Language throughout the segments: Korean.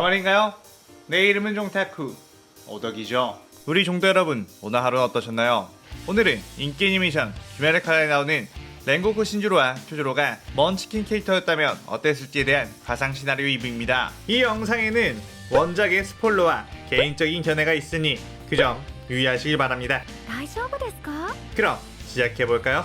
안녕하신가요? 내 이름은 종타쿠 오덕이죠. 우리 종도 여러분, 오늘 하루는 어떠셨나요? 오늘은 인기 애니메이션 귀멸의 칼날에 나오는 렌고쿠 신주로와 쿄조로가 먼치킨 캐릭터였다면 어땠을지에 대한 가상 시나리오 2부입니다. 이 영상에는 원작의 스포일러와 개인적인 견해가 있으니 그 점 유의하시길 바랍니다. 大丈夫ですか? 그럼 시작해볼까요?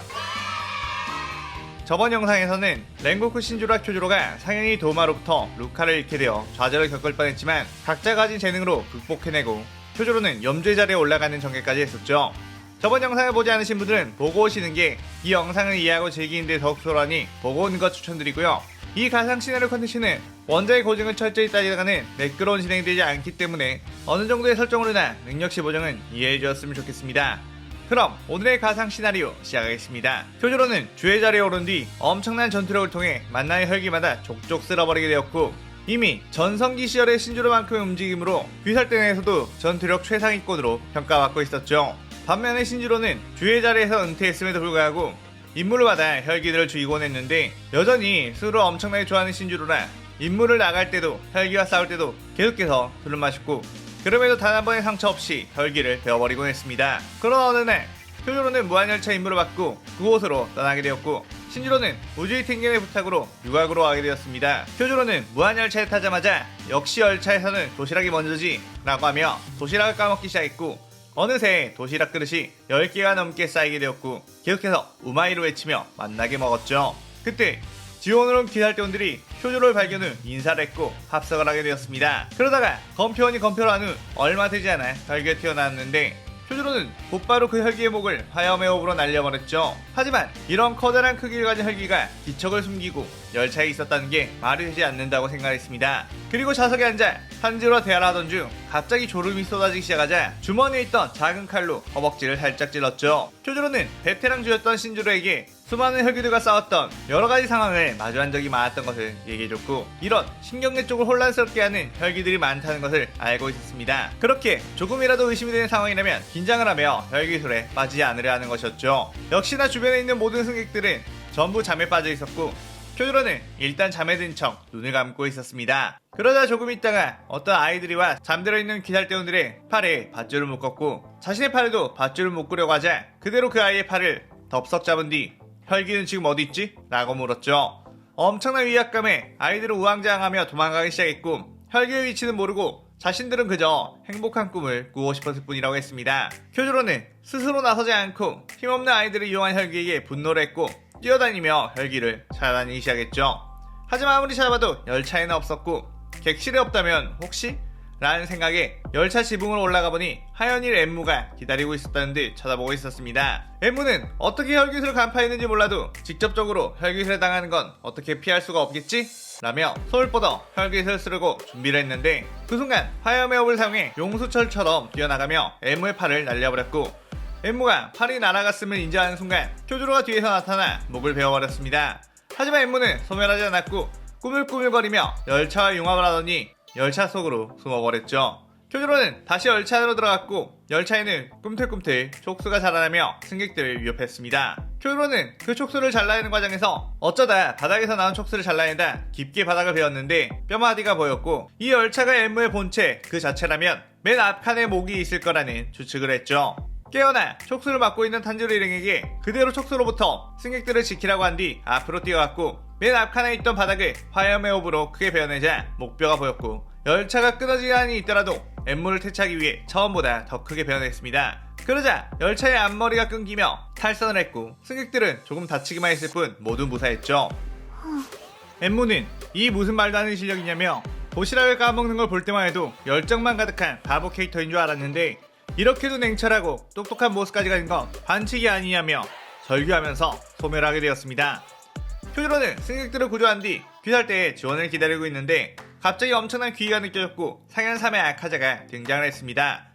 저번 영상에서는 렌고쿠 신주로와 쿄조로가 상현이 도우마로부터 루카를 잃게 되어 좌절을 겪을 뻔했지만 각자 가진 재능으로 극복해내고 쿄조로는 염주의 자리에 올라가는 전개까지 했었죠. 저번 영상을 보지 않으신 분들은 보고 오시는 게 이 영상을 이해하고 즐기는 데 더욱 수월하니 보고 오는 것 추천드리고요. 이 가상 시나리오 컨텐츠는 원작의 고증을 철저히 따지다가는 매끄러운 진행되지 않기 때문에 어느 정도의 설정으로나 능력치 보정은 이해해 주었으면 좋겠습니다. 그럼 오늘의 가상 시나리오 시작하겠습니다. 쿄조로는 주의 자리에 오른 뒤 엄청난 전투력을 통해 만나는 혈기마다 족족 쓸어버리게 되었고, 이미 전성기 시절의 신주로만큼의 움직임으로 귀살대 내에서도 전투력 최상위권으로 평가받고 있었죠. 반면에 신주로는 주의 자리에서 은퇴했음에도 불구하고 임무를마다 혈기들을 주이곤 했는데, 여전히 술을 엄청나게 좋아하는 신주로라 임무를 나갈 때도 혈기와 싸울 때도 계속해서 술을 마셨고, 그럼에도 단 한 번의 상처 없이 혈기를 베어버리곤 했습니다. 그러나 어느 날 쿄조로는 무한열차 임무를 받고 그곳으로 떠나게 되었고, 신주로는 우주의 탱겐의 부탁으로 유곽으로 가게 되었습니다. 쿄조로는 무한열차에 타자마자 역시 열차에서는 도시락이 먼저지 라고 하며 도시락을 까먹기 시작했고, 어느새 도시락 그릇이 10개가 넘게 쌓이게 되었고 계속해서 우마이를 외치며 만나게 먹었죠. 그때 지원으로 온 기살대원들이 쿄조로를 발견 후 인사를 했고 합석을 하게 되었습니다. 그러다가 건표원이 건표를 한 후 얼마 되지 않아 혈기가 튀어나왔는데, 쿄조로는 곧바로 그 혈기의 목을 화염의 호흡으로 날려버렸죠. 하지만 이런 커다란 크기를 가진 혈기가 기척을 숨기고 열차에 있었다는 게 말이 되지 않는다고 생각했습니다. 그리고 좌석에 앉아 한지로와 대화를 하던 중 갑자기 졸음이 쏟아지기 시작하자 주머니에 있던 작은 칼로 허벅지를 살짝 찔렀죠. 쿄조로는 베테랑주였던 신주로에게 수많은 혈기들과 싸웠던 여러가지 상황을 마주한 적이 많았던 것을 얘기해줬고, 이런 신경계 쪽을 혼란스럽게 하는 혈기들이 많다는 것을 알고 있었습니다. 그렇게 조금이라도 의심이 되는 상황이라면 긴장을 하며 혈기술에 빠지지 않으려 하는 것이었죠. 역시나 주변에 있는 모든 승객들은 전부 잠에 빠져 있었고, 쿄조로는 일단 잠에 든 척 눈을 감고 있었습니다. 그러다 조금 있다가 어떤 아이들이와 잠들어 있는 기살대원들의 팔에 밧줄을 묶었고, 자신의 팔에도 밧줄을 묶으려고 하자 그대로 그 아이의 팔을 덥석 잡은 뒤 혈기는 지금 어디 있지? 라고 물었죠. 엄청난 위압감에 아이들은 우왕좌왕하며 도망가기 시작했고, 혈기의 위치는 모르고 자신들은 그저 행복한 꿈을 꾸고 싶었을 뿐이라고 했습니다. 쿄조로는 스스로 나서지 않고 힘없는 아이들을 이용한 혈기에게 분노를 했고 뛰어다니며 혈기를 찾아다니기 시작했죠. 하지만 아무리 찾아봐도 열차에는 없었고, 객실에 없다면 혹시? 라는 생각에 열차 지붕으로 올라가 보니 하연일 엠무가 기다리고 있었다는 듯 쳐다보고 있었습니다. 엠무는 어떻게 혈기술을 간파했는지 몰라도 직접적으로 혈기술에 당하는 건 어떻게 피할 수가 없겠지? 라며 손을 뻗어 혈기술을 쓰려고 준비를 했는데, 그 순간 화염의 호흡을 사용해 용수철처럼 뛰어나가며 엠무의 팔을 날려버렸고, 엠무가 팔이 날아갔음을 인지하는 순간 쿄조로가 뒤에서 나타나 목을 베어버렸습니다. 하지만 엠무는 소멸하지 않았고 꾸물꾸물거리며 열차와 융합을 하더니 열차 속으로 숨어버렸죠. 쿄조로는 다시 열차 안으로 들어갔고, 열차에는 꿈틀꿈틀 촉수가 자라나며 승객들을 위협했습니다. 쿄조로는 그 촉수를 잘라내는 과정에서 어쩌다 바닥에서 나온 촉수를 잘라내다 깊게 바닥을 베었는데 뼈마디가 보였고, 이 열차가 엠무의 본체 그 자체라면 맨 앞칸에 목이 있을 거라는 추측을 했죠. 깨어나 촉수를 맡고 있는 탄지로 일행에게 그대로 촉수로부터 승객들을 지키라고 한 뒤 앞으로 뛰어갔고, 맨 앞칸에 있던 바닥을 화염의 호흡으로 크게 베어내자 목뼈가 보였고, 열차가 끊어지지 않이 있더라도 엠무를 퇴치하기 위해 처음보다 더 크게 베어냈습니다. 그러자 열차의 앞머리가 끊기며 탈선을 했고, 승객들은 조금 다치기만 했을 뿐 모두 무사했죠. 엠무는 이 무슨 말도 안 되는 실력이냐며 도시락을 까먹는 걸 볼 때만 해도 열정만 가득한 바보 캐릭터인 줄 알았는데, 이렇게도 냉철하고 똑똑한 모습까지 가진 건 반칙이 아니냐며 절규하면서 소멸하게 되었습니다. 쿄조로는 승객들을 구조한 뒤 귀살대에 지원을 기다리고 있는데 갑자기 엄청난 귀기가 느껴졌고 상현3의 아카자가 등장을 했습니다.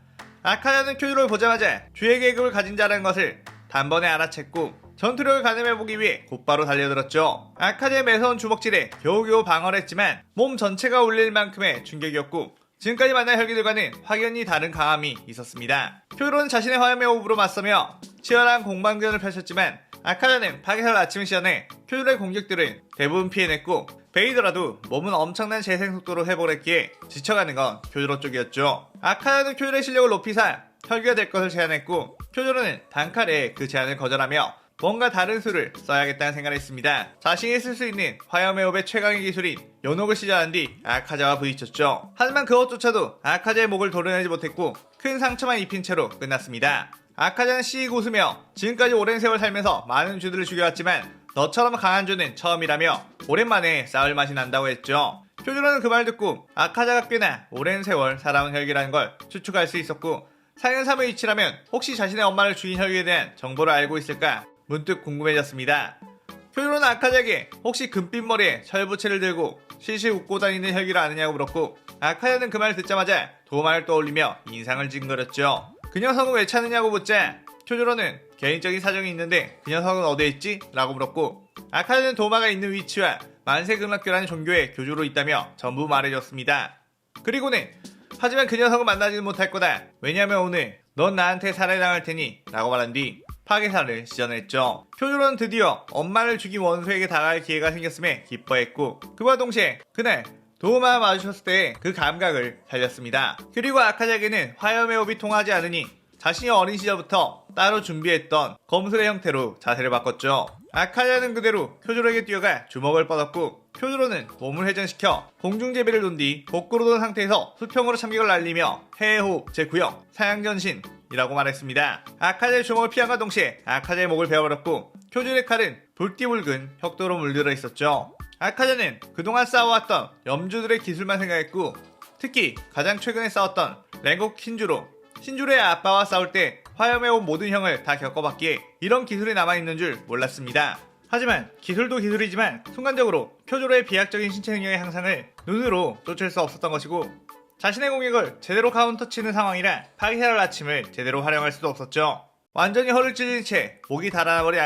아카자는 쿄조로를 보자마자 주의 계급을 가진 자라는 것을 단번에 알아챘고 전투력을 가늠해보기 위해 곧바로 달려들었죠. 아카자의 매서운 주먹질에 겨우겨우 방어를 했지만 몸 전체가 울릴 만큼의 충격이었고 지금까지 만난 혈기들과는 확연히 다른 강함이 있었습니다. 쿄조로는 자신의 화염의 호흡으로 맞서며 치열한 공방전을 펼쳤지만 아카자는 파괴살 아침 시전에 쿄조로의 공격들을 대부분 피해냈고 베이더라도 몸은 엄청난 재생 속도로 회복을 했기에 지쳐가는 건 쿄조로 쪽이었죠. 아카자는 쿄조로의 실력을 높이사 혈기가 될 것을 제안했고 쿄조로는 단칼에 그 제안을 거절하며 뭔가 다른 수를 써야겠다는 생각을 했습니다. 자신이 쓸 수 있는 화염의 호흡의 최강의 기술인 연옥을 시전한 뒤 아카자와 부딪혔죠. 하지만 그것조차도 아카자의 목을 도려내지 못했고 큰 상처만 입힌 채로 끝났습니다. 아카자는 씩 웃으며 지금까지 오랜 세월 살면서 많은 주들을 죽여왔지만 너처럼 강한 주는 처음이라며 오랜만에 싸울 맛이 난다고 했죠. 쿄조로는 그 말 듣고 아카자가 꽤나 오랜 세월 살아온 혈기라는 걸 추측할 수 있었고 상현삼의 위치라면 혹시 자신의 엄마를 죽인 혈기에 대한 정보를 알고 있을까 문득 궁금해졌습니다. 쿄조로는 아카자에게 혹시 금빛 머리에 철부채를 들고 실실 웃고 다니는 혈기를 아느냐고 물었고 아카자는 그 말 듣자마자 도마를 떠올리며 인상을 찡그렸죠. 그 녀석은 왜 찾느냐고 묻자 쿄조로는 개인적인 사정이 있는데 그 녀석은 어디에 있지? 라고 물었고 아카자는 도마가 있는 위치와 만세극락교라는 종교에 교주로 있다며 전부 말해줬습니다. 그리고는 하지만 그 녀석은 만나지는 못할 거다. 왜냐면 오늘 넌 나한테 살해당할 테니 라고 말한 뒤 파괴살을 시전했죠. 쿄조로는 드디어 엄마를 죽인 원수에게 다가갈 기회가 생겼음에 기뻐했고 그와 동시에 그날 도우마와 마주쳤을 때 그 감각을 살렸습니다. 그리고 아카자에게는 화염의 호흡이 통하지 않으니 자신이 어린 시절부터 따로 준비했던 검술의 형태로 자세를 바꿨죠. 아카자는 그대로 쿄조로에게 뛰어가 주먹을 뻗었고 쿄조로는 몸을 회전시켜 공중제비를 놓은 뒤 거꾸로 돈 상태에서 수평으로 참격을 날리며 해호흡 제9형 사양전신이라고 말했습니다. 아카자의 주먹을 피한과 동시에 아카자의 목을 베어버렸고 쿄조로의 칼은 붉디붉은 혁도로 물들어 있었죠. 아카자는 그동안 싸워왔던 염주들의 기술만 생각했고 특히 가장 최근에 싸웠던 랭곡 신주로의 아빠와 싸울 때 화염의 온 모든 형을 다 겪어봤기에 이런 기술이 남아있는 줄 몰랐습니다. 하지만 기술도 기술이지만 순간적으로 쿄조로의 비약적인 신체 능력의 향상을 눈으로 쫓을 수 없었던 것이고 자신의 공격을 제대로 카운터치는 상황이라 파괴살 아침을 제대로 활용할 수도 없었죠. 완전히 허를 찔린 채 목이 달아나버린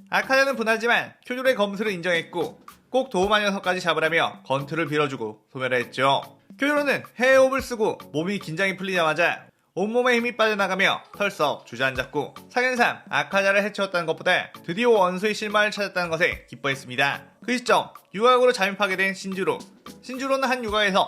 아카자는 분하지만 쿄조로의 검술을 인정했고 꼭 도우마 녀석까지 잡으라며 건투를 빌어주고 소멸했죠. 쿄조로는 해호흡을 쓰고 몸이 긴장이 풀리자마자 온몸에 힘이 빠져나가며 털썩 주저앉았고 상현삼 아카자를 해치웠다는 것보다 드디어 원수의 실마리를 찾았다는 것에 기뻐했습니다. 그 시점 유학으로 잠입하게 된 신주로는 한 유학에서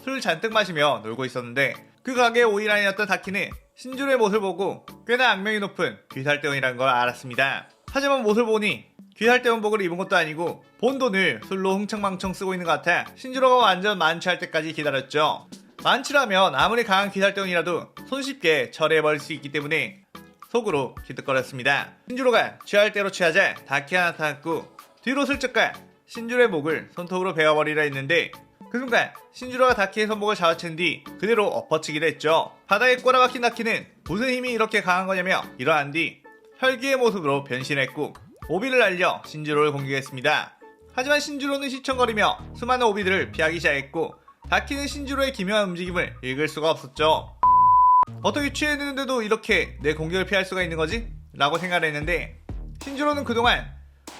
술을 잔뜩 마시며 놀고 있었는데 그 가게의 오일환이었던 다키는 신주로의 못을 보고 꽤나 악명이 높은 귀살대원이라는 걸 알았습니다. 하지만 못을 보니 귀살대원복을 입은 것도 아니고 본 돈을 술로 흥청망청 쓰고 있는 것 같아 신주로가 완전 만취할 때까지 기다렸죠. 만취라면 아무리 강한 귀살대원이라도 손쉽게 처리해버릴 수 있기 때문에 속으로 기득거렸습니다. 신주로가 취할 대로 취하자 다키가 나타났고 뒤로 슬쩍 가 신주로의 목을 손톱으로 베어버리려 했는데 그 순간 신주로가 다키의 손목을 잡아챈 뒤 그대로 엎어치기를 했죠. 바닥에 꼬라박힌 다키는 무슨 힘이 이렇게 강한 거냐며 일어난 뒤 혈기의 모습으로 변신했고 오비를 날려 신주로를 공격했습니다. 하지만 신주로는 시청거리며 수많은 오비들을 피하기 시작했고 다키는 신주로의 기묘한 움직임을 읽을 수가 없었죠. 어떻게 취했는데도 이렇게 내 공격을 피할 수가 있는 거지? 라고 생각을 했는데 신주로는 그동안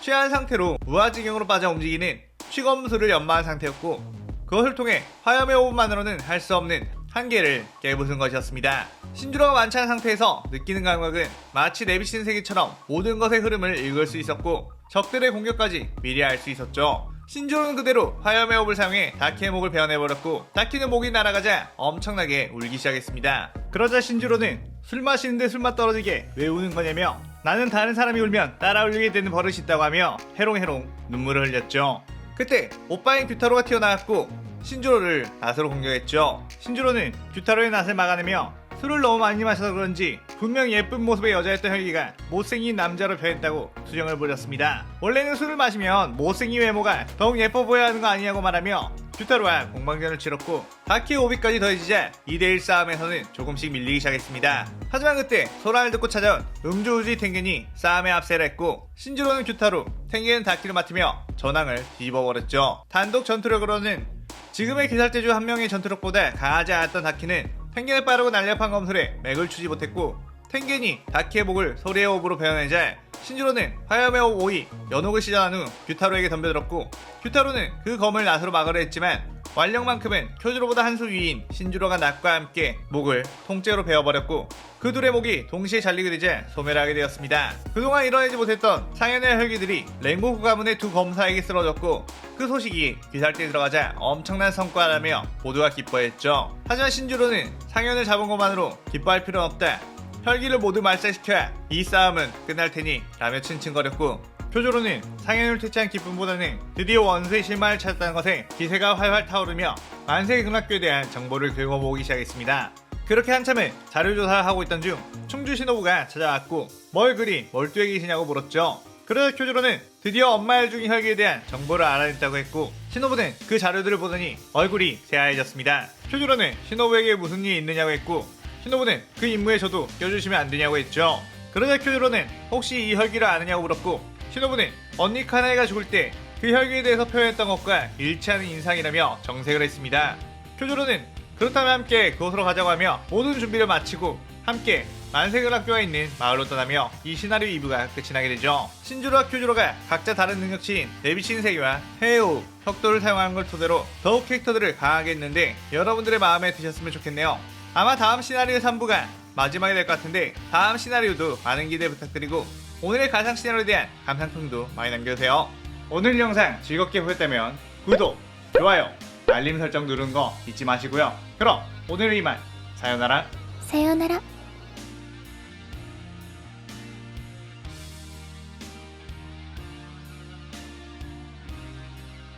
취한 상태로 무아지경으로 빠져 움직이는 취검술을 연마한 상태였고 그것을 통해 화염의 호흡만으로는 할 수 없는 한계를 깨부순 것이었습니다. 신주로가 만취한 상태에서 느끼는 감각은 마치 내비치는 세계처럼 모든 것의 흐름을 읽을 수 있었고 적들의 공격까지 미리 알 수 있었죠. 신주로는 그대로 화염의 호흡을 사용해 다키의 목을 베어내버렸고 다키는 목이 날아가자 엄청나게 울기 시작했습니다. 그러자 신주로는 술 마시는데 술맛 떨어지게 왜 우는 거냐며 나는 다른 사람이 울면 따라 울게 되는 버릇이 있다고 하며 해롱해롱 눈물을 흘렸죠. 그때 오빠인 규타로가 튀어나왔고 신주로를 낫으로 공격했죠. 신주로는 규타로의 낫을 막아내며 술을 너무 많이 마셔서 그런지 분명 예쁜 모습의 여자였던 혈기가 못생긴 남자로 변했다고 수정을 부렸습니다. 원래는 술을 마시면 못생긴 외모가 더욱 예뻐 보여야 하는 거 아니냐고 말하며 규타로와 공방전을 치렀고 다키의 오비까지 더해지자 2대1 싸움에서는 조금씩 밀리기 시작했습니다. 하지만 그때 소란을 듣고 찾아온 음주우지 텐겐이 싸움에 압세를 했고 신주로는 규타로, 텐겐은 다키를 맡으며 전황을 뒤집어버렸죠. 단독 전투력으로는 지금의 기살대주 한 명의 전투력보다 강하지 않았던 다키는 텐겐을 빠르고 날렵한 검술에 맥을 추지 못했고 텐겐이 다키의 목을 소리의 호흡으로 베어내자 신주로는 화염의 호흡 5위 연옥을 시전한 후 규타로에게 덤벼들었고 규타로는 그 검을 낫으로 막으려 했지만 완력만큼은 쿄조로보다 한 수 위인 신주로가 낙과 함께 목을 통째로 베어버렸고 그 둘의 목이 동시에 잘리게 되자 소멸하게 되었습니다. 그동안 이뤄내지 못했던 상현의 혈기들이 랭고쿠 가문의 두 검사에게 쓰러졌고 그 소식이 귀살대에 들어가자 엄청난 성과라며 모두가 기뻐했죠. 하지만 신주로는 상현을 잡은 것만으로 기뻐할 필요는 없다. 혈기를 모두 말살시켜야 이 싸움은 끝날 테니 라며 칭칭거렸고 쿄조로는 상현을 퇴치한 기쁨보다는 드디어 원수의 실마리를 찾았다는 것에 기세가 활활 타오르며 만세 극락교에 대한 정보를 긁어모으기 시작했습니다. 그렇게 한참을 자료조사를 하고 있던 중 충주 신호부가 찾아왔고 뭘 그리 몰두해 계시냐고 물었죠. 그러자 쿄조로는 드디어 엄마의 죽인 혈기에 대한 정보를 알아냈다고 했고 신호부는 그 자료들을 보더니 얼굴이 새하얘졌습니다. 쿄조로는 신호부에게 무슨 일이 있느냐고 했고 신호부는 그 임무에 저도 껴주시면 안 되냐고 했죠. 그러자 쿄조로는 혹시 이 혈기를 아느냐고 물었고 신호부는 언니 카나에가 죽을 때 그 혈기에 대해서 표현했던 것과 일치하는 인상이라며 정색을 했습니다. 쿄조로는 그렇다면 함께 그곳으로 가자고 하며 모든 준비를 마치고 함께 만세극락교가 있는 마을로 떠나며 이 시나리오 2부가 끝이 나게 되죠. 신주로와 쿄조로가 각자 다른 능력치인 내비친 세계와 해외호흡, 혁도를 사용하는 걸 토대로 더욱 캐릭터들을 강하게 했는데 여러분들의 마음에 드셨으면 좋겠네요. 아마 다음 시나리오 3부가 마지막이 될 것 같은데 다음 시나리오도 많은 기대 부탁드리고 오늘의 가상 시나리오에 대한 감상평도 많이 남겨주세요. 오늘 영상 즐겁게 보셨다면 구독, 좋아요, 알림 설정 누르는 거 잊지 마시고요. 그럼 오늘은 이만 사요나라.さようなら。